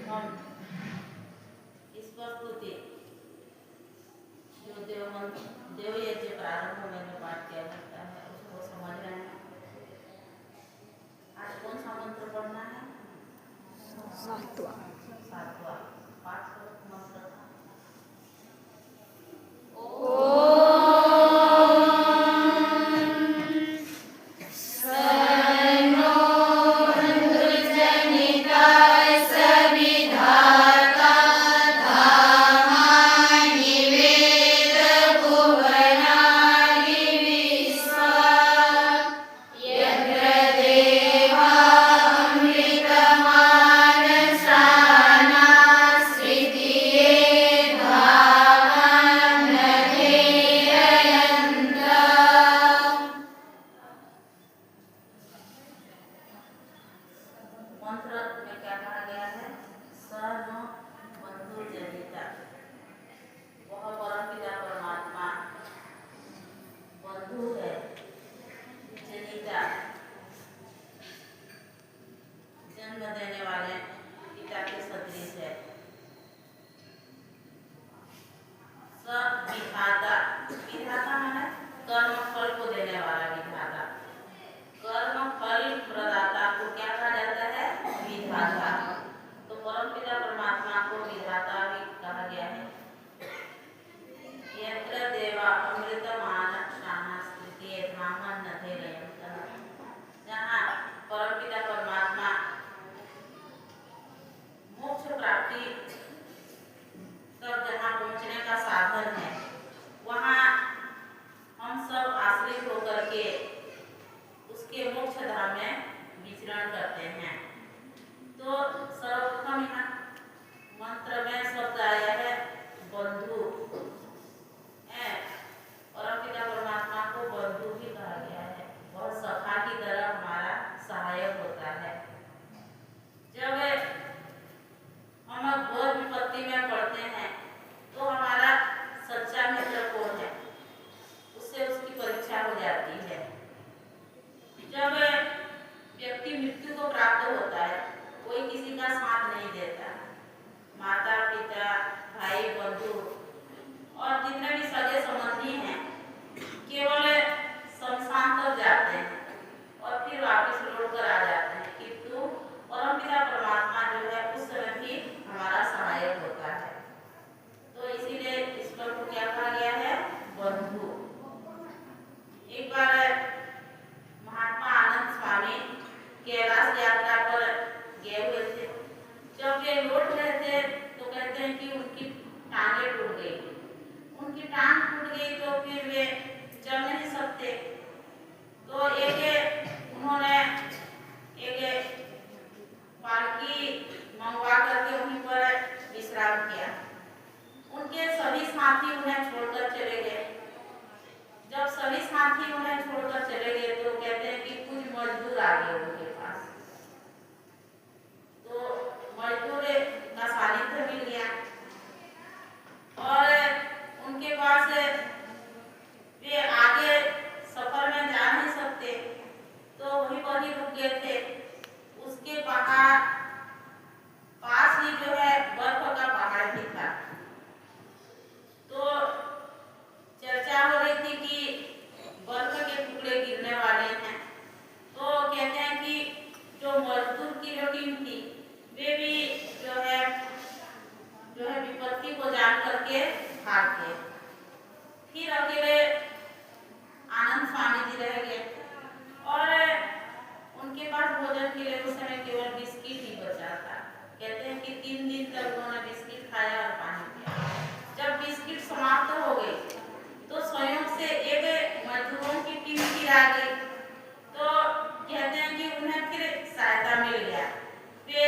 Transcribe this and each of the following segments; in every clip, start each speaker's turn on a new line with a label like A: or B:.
A: हम इस प्रस्तुति जो देव यज्ञ प्रारंभ में पाठ किया जाता है उसको समझ रहे हैं। आज कौन सा मंत्र पढ़ना है? सातवां पाठ मंत्र था। मंत्र में क्या कहा गया है? सर्व बंधु जनिता, वह परमपिता परमात्मा बंधु है, जनिता जन्म देने वाले पिता के सदृश है। विधाता, विधाता माने कर्म फल को देने वाला विधाता। कर्म फल प्रदाता को क्या कहा जाता है? विधाता। तो परमपिता परमात्मा को विधाता भी कहा गया है। यत्र देवा अमृतमान शानास्कृत्ये धामं नधेरयन्तः, जहाँ परमपिता परमात्मा मोक्ष प्राप्ति तक जहाँ पहुँचने का साधन है, वहाँ हम सब आश्रित होकर के उसके मोक्ष धाम में विचरण करते हैं। तो सर्वप्रथम यहाँ मंत्र में शब्द आया है बंधु। परमपिता परमात्मा को बंधु भी कहा गया है। वह सखा की तरह हमारा सहायक होता है। जब हम घोर विपत्ति में पड़ते हैं तो हमारा सच्चा मित्र कौन है, उससे उसकी परीक्षा हो जाती है। जब व्यक्ति मृत्यु को प्राप्त होता है, कोई किसी का साथ नहीं देता। माता पिता भाई बंधु और जितने भी सगे संबंधी हैं केवल शमशान तक जाते हैं और फिर वापस लौट कर आ जाते हैं, किंतु परमपिता परमात्मा जो है उस समय भी हमारा सहायक होता है। तो इसीलिए ईश्वर को क्या कहा गया है? बंधु। एक बार महात्मा आनंद स्वामी कैलाश यात्रा पर गए हुए थे। जब वे लौट रहे थे तो कहते हैं कि उनकी टांगें टूट गई। उनकी टांग टूट गई तो फिर वे चल नहीं सकते। तो उन्होंने एक पालकी मंगवा करके वहीं पर विश्राम किया। उनके सभी साथी उन्हें छोड़कर चले गए। जब सभी साथी उन्हें छोड़कर चले गए तो कहते हैं कि कुछ मजदूर आ गए उनके पास। तो मजदूर का सानिध्य मिल गया और उनके पास वे आगे सफर में जा नहीं सकते तो वहीं पर ही रुक गए थे। उसके पास ही जो है बर्फ का पहाड़ भी था। तो चर्चा हो रही थी कि बर्फ के टुकड़े गिरने वाले हैं। तो कहते हैं कि जो मजदूर की जो टीम थी वे भी जो है विपत्ति को जान करके भाग गए। फिर अकेले आनंद स्वामी जी रह गए और उनके पास भोजन के लिए उस समय केवल बिस्किट ही बचा था। कहते हैं कि 3 दिन तक उन्होंने बिस्किट खाया और पानी पिया। जब बिस्किट समाप्त हो गए तो स्वयं से एक मजदूरों की टीम फिर आ गई। तो कहते हैं कि उन्हें फिर सहायता मिल गया। वे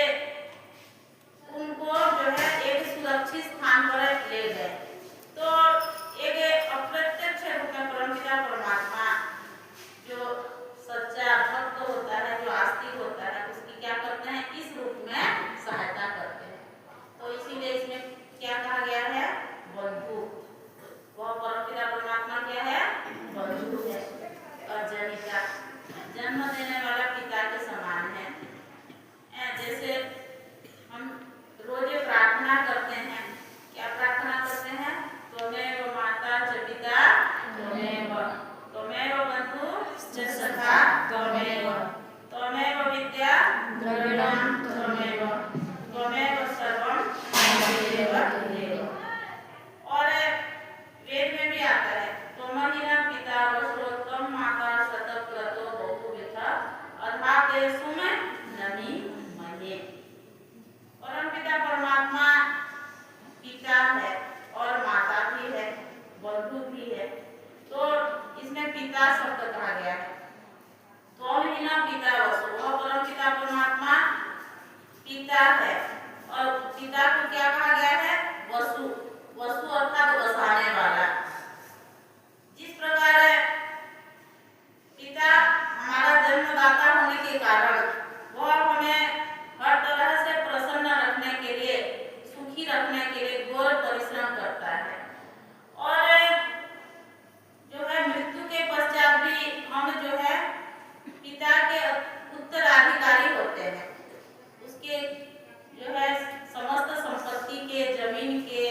A: है और पिता को क्या कहा गया है? वसु। वसु अर्थात बसाने वाला। जिस प्रकार पिता हमारा जन्मदाता होने के कारण वह हमें हर तरह से प्रसन्न रखने के लिए, सुखी रखने के लिए घोर परिश्रम करता है और जो है मृत्यु के पश्चात भी हम जो है पिता के उत्तराधिकारी होते हैं। उसके जो है समस्त संपत्ति के, जमीन के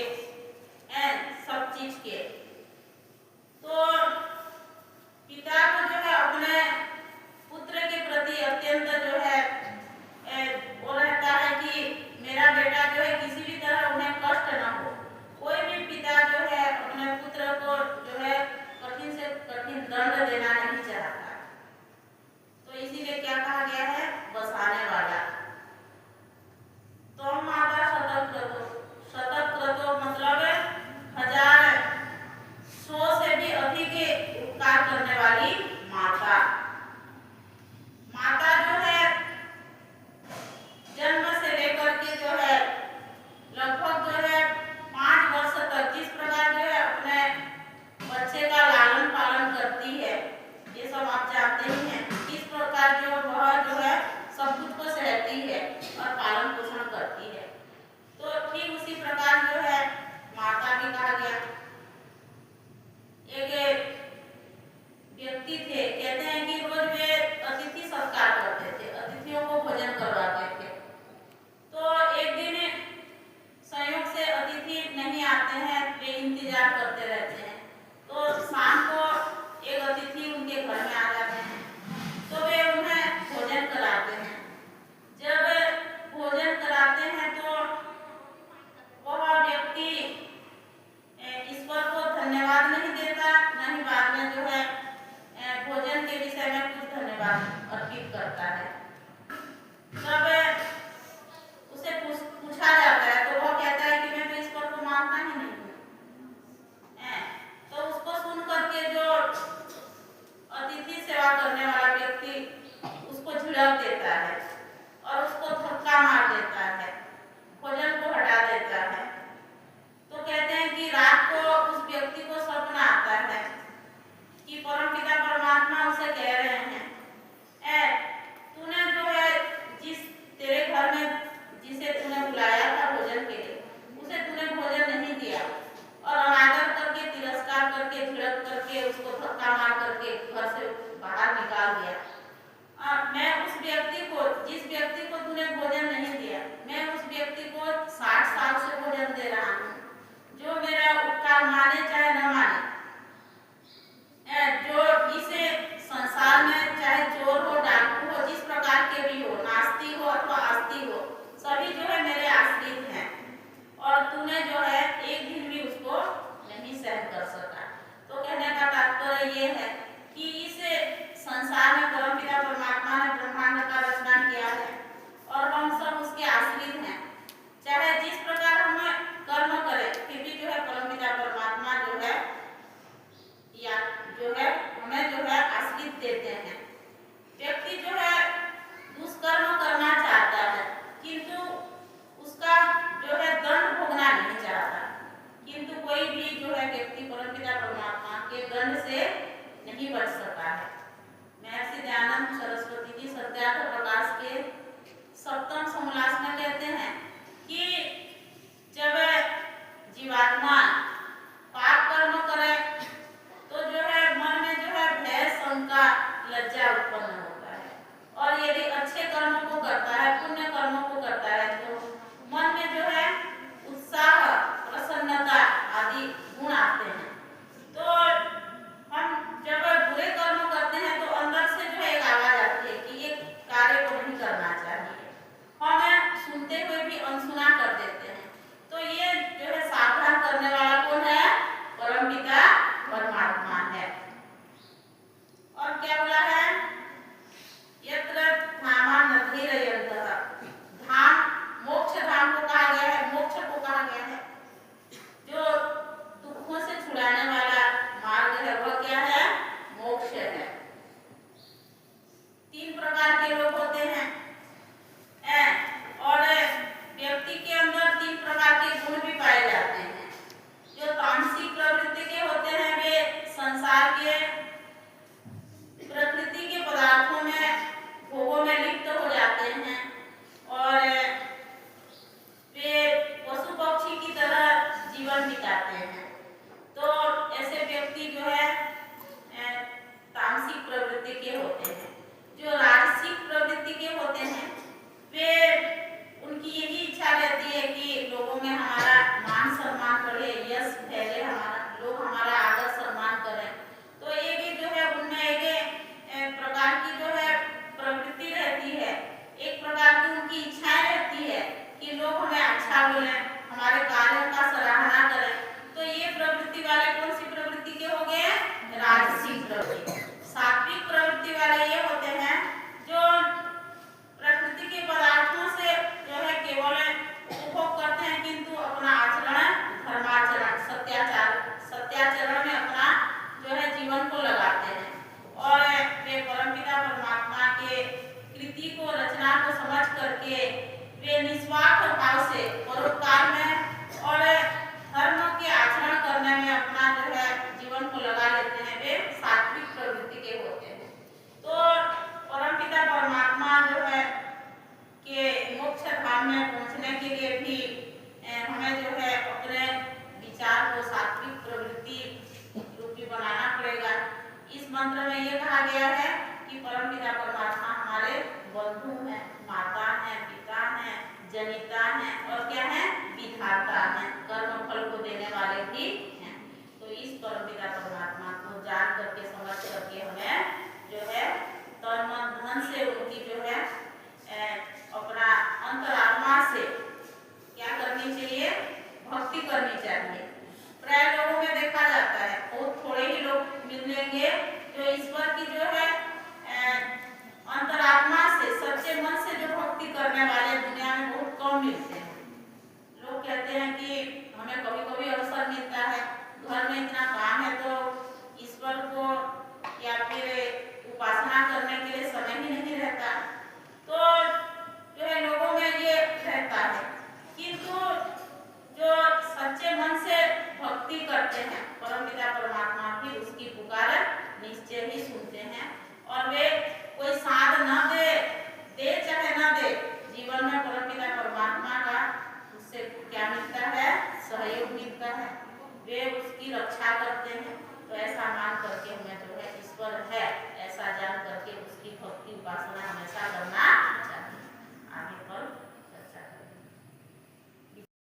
A: पिता हैं और क्या है, विधाता हैं, कर्म फल को देने वाले भी हैं। तो इस परमपिता परमात्मा को जान करके समझ करके हमें जो है तन मन धन से उनकी जो है अपना अंतरात्मा से क्या करनी चाहिए, भक्ति करनी चाहिए। प्राय लोगों में देखा जाता है बहुत थोड़े ही लोग मिलेंगे जो ईश्वर की जो है अंतरात्मा से सच्चे मन से जो भक्ति करने वाले दुनिया में बहुत कम मिलते हैं। लोग कहते हैं कि हमें कभी कभी अवसर मिलता है, घर में इतना काम है तो ईश्वर को या फिर उपासना करने के लिए समय ही नहीं रहता, तो जो है लोगों में ये रहता है। किंतु जो सच्चे मन से भक्ति करते हैं परमपिता परमात्मा की, उसकी पुकार निश्चय ही सुनते हैं और वे कोई साथ न दे चाहे न दे, जीवन में परमपिता परमात्मा का उससे क्या मिलता है, सहयोग मिलता है। वे उसकी रक्षा